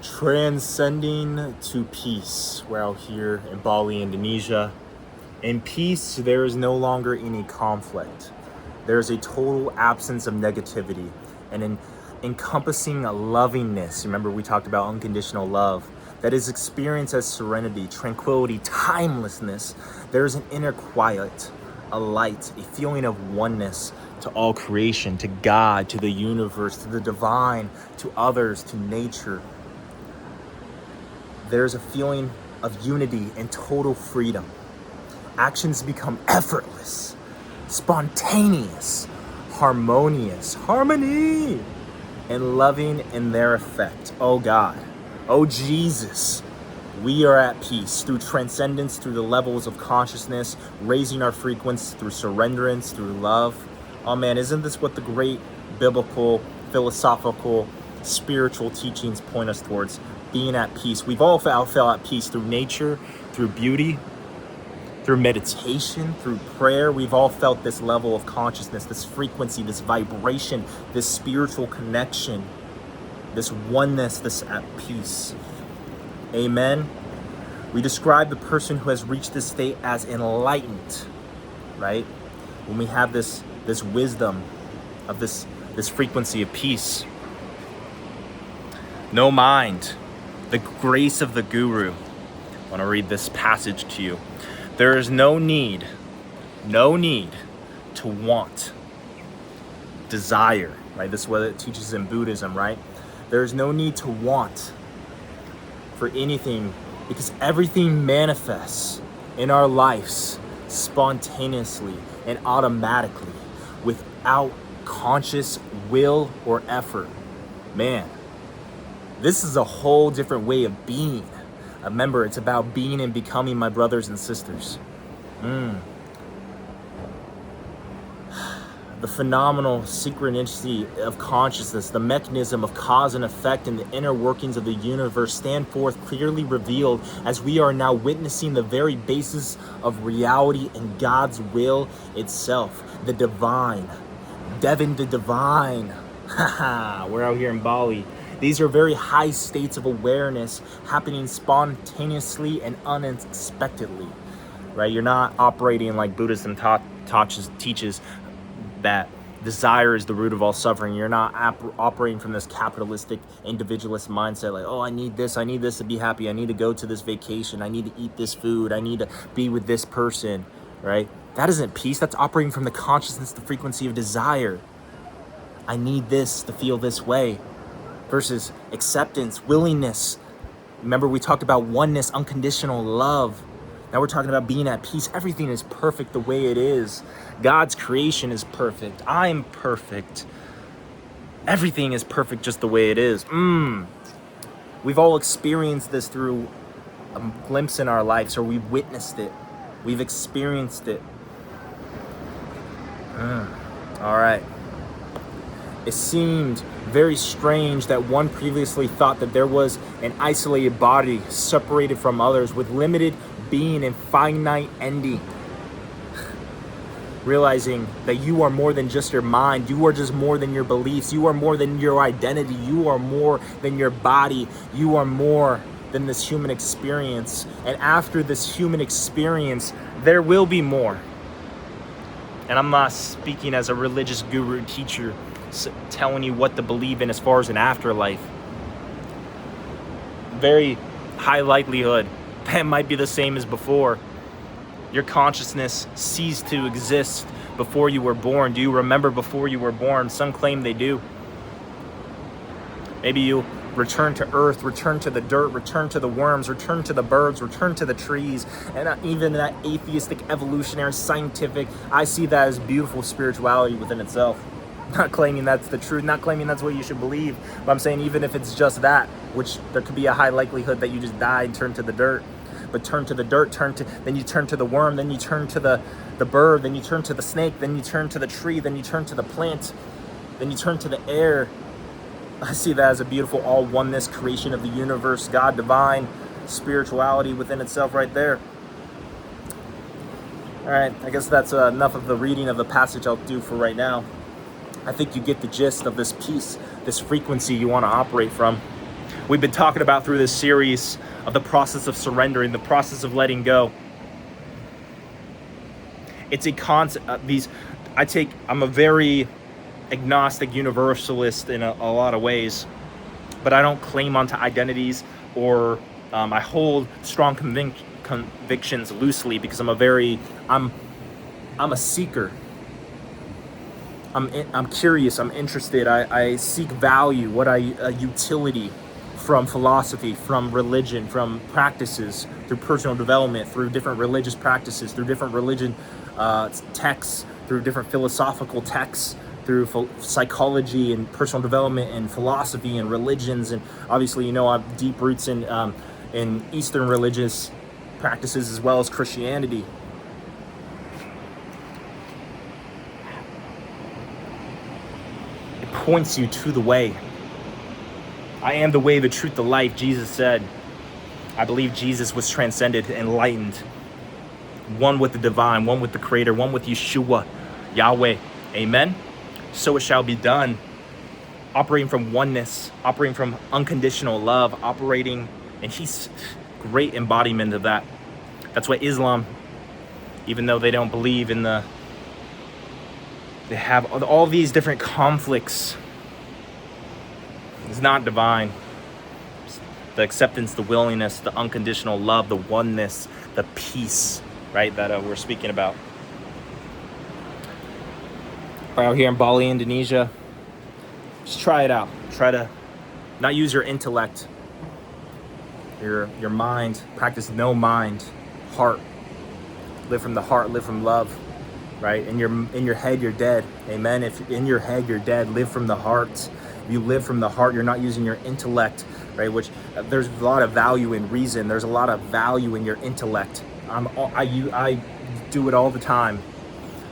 Transcending to peace. We're out here in Bali, Indonesia. In peace, there is no longer any conflict. There is a total absence of negativity and an encompassing lovingness. Remember, we talked about unconditional love that is experienced as serenity, tranquility, timelessness. There is an inner quiet, a light, a feeling of oneness to all creation, to God, to the universe, to the divine, to others, to nature. There's a feeling of unity and total freedom. Actions become effortless, spontaneous, harmonious, harmony, and loving in their effect. Oh God, oh Jesus, we are at peace through transcendence, through the levels of consciousness, raising our frequency through surrenderance, through love. Oh man, isn't this what the great biblical, philosophical, spiritual teachings point us towards? Being at peace. We've all felt at peace through nature, through beauty, through meditation, through prayer. We've all felt this level of consciousness, this frequency, this vibration, this spiritual connection, this oneness, this at peace. Amen. We describe the person who has reached this state as enlightened, right? When we have this wisdom of this frequency of peace. No mind. The grace of the guru. I want to read this passage to you. There is no need to want, desire, right? This is what it teaches in Buddhism, right? There is no need to want for anything because everything manifests in our lives spontaneously and automatically without conscious will or effort. Man, this is a whole different way of being. Remember, it's about being and becoming, my brothers and sisters. The phenomenal synchronicity of consciousness, the mechanism of cause and effect and the inner workings of the universe stand forth clearly revealed as we are now witnessing the very basis of reality and God's will itself. The divine. Deven the divine. We're out here in Bali. These are very high states of awareness happening spontaneously and unexpectedly, right? You're not operating like Buddhism teaches that desire is the root of all suffering. You're not operating from this capitalistic, individualist mindset like, oh, I need this to be happy. I need to go to this vacation. I need to eat this food. I need to be with this person, right? That isn't peace. That's operating from the consciousness, the frequency of desire. I need this to feel this way. Versus acceptance, willingness. Remember, we talked about oneness, unconditional love. Now we're talking about being at peace. Everything is perfect the way it is. God's creation is perfect. I am perfect. Everything is perfect just the way it is. We've all experienced this through a glimpse in our lives, or we've witnessed it. We've experienced it. All right. It seemed very strange that one previously thought that there was an isolated body separated from others with limited being and finite ending. Realizing that you are more than just your mind, you are just more than your beliefs, you are more than your identity, you are more than your body, you are more than this human experience. And after this human experience, there will be more. And I'm not speaking as a religious guru teacher telling you what to believe in as far as an afterlife. Very high likelihood that might be the same as before. Your consciousness ceased to exist before you were born. Do you remember before you were born? Some claim they do. Maybe you return to earth, return to the dirt, return to the worms, return to the birds, return to the trees, and even that atheistic, evolutionary, scientific, I see that as beautiful spirituality within itself. Not claiming that's the truth, not claiming that's what you should believe, but I'm saying even if it's just that, which there could be a high likelihood that you just died, turn to the dirt, but turn to the dirt, then you turn to the worm, then you turn to the bird, then you turn to the snake, then you turn to the tree, then you turn to the plant, then you turn to the air. I see that as a beautiful all oneness creation of the universe, God, divine, spirituality within itself right there. All right, I guess that's enough of the reading of the passage I'll do for right now. I think you get the gist of this piece, this frequency you want to operate from. we've been talking about through this series of the process of surrendering, the process of letting go. It's a concept. I'm a very agnostic universalist in a lot of ways, but I don't claim onto identities, or I hold strong convictions loosely, because I'm a seeker. I'm curious. I'm interested. I seek value, utility from philosophy, from religion, from practices, through personal development, through different religious practices, through different religion texts, through different philosophical texts, through psychology and personal development and philosophy and religions. And obviously, I have deep roots in Eastern religious practices as well as Christianity. It points you to the way. I am the way, the truth, the life, Jesus said. I believe Jesus was transcended, enlightened, one with the divine, one with the creator, one with Yeshua, Yahweh. Amen. So it shall be done. Operating from oneness, operating from unconditional love, operating, and he's great embodiment of that. That's why Islam, even though they don't believe in they have all these different conflicts, it's not divine. The acceptance, the willingness, the unconditional love, the oneness, the peace, right, that we're speaking about. Right out here in Bali, Indonesia, just try it out. Try to not use your intellect, your mind. Practice no mind, heart. Live from the heart, live from love, right? In your head, you're dead. Amen. If in your head, you're dead, live from the heart. If you live from the heart, you're not using your intellect, right? Which there's a lot of value in reason. There's a lot of value in your intellect. I do it all the time,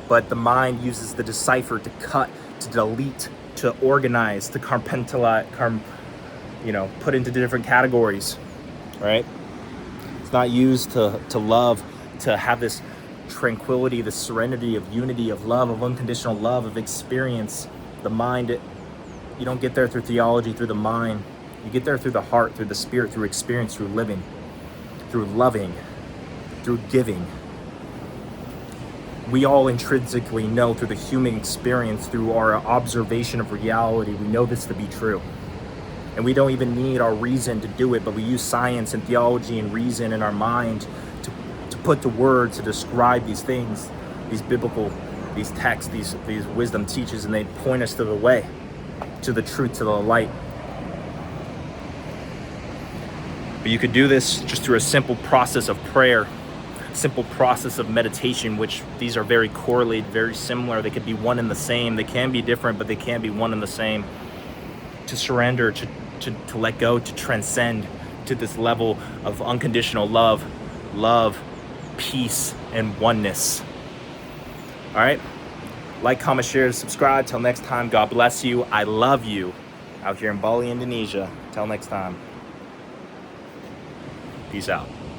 but the mind uses the decipher to cut, to delete, to organize, to compartmentalize, put into different categories, right? It's not used to love, to have this tranquility, the serenity of unity, of love, of unconditional love, of experience. The mind, you don't get there through theology, through the mind. You get there through the heart, through the spirit, through experience, through living, through loving, through giving. We all intrinsically know through the human experience, through our observation of reality, we know this to be true. And we don't even need our reason to do it, but we use science and theology and reason in our mind to put to words, to describe these things, these biblical, these texts, these wisdom teachers, and they point us to the way, to the truth, to the light. But you could do this just through a simple process of prayer, simple process of meditation, which these are very correlated, very similar. They could be one and the same. They can be different, but they can be one and the same. To surrender, to let go, to transcend to this level of unconditional love, peace, and oneness. All right? Like, comment, share, subscribe. Till next time, God bless you. I love you. Out here in Bali, Indonesia. Till next time. Peace out.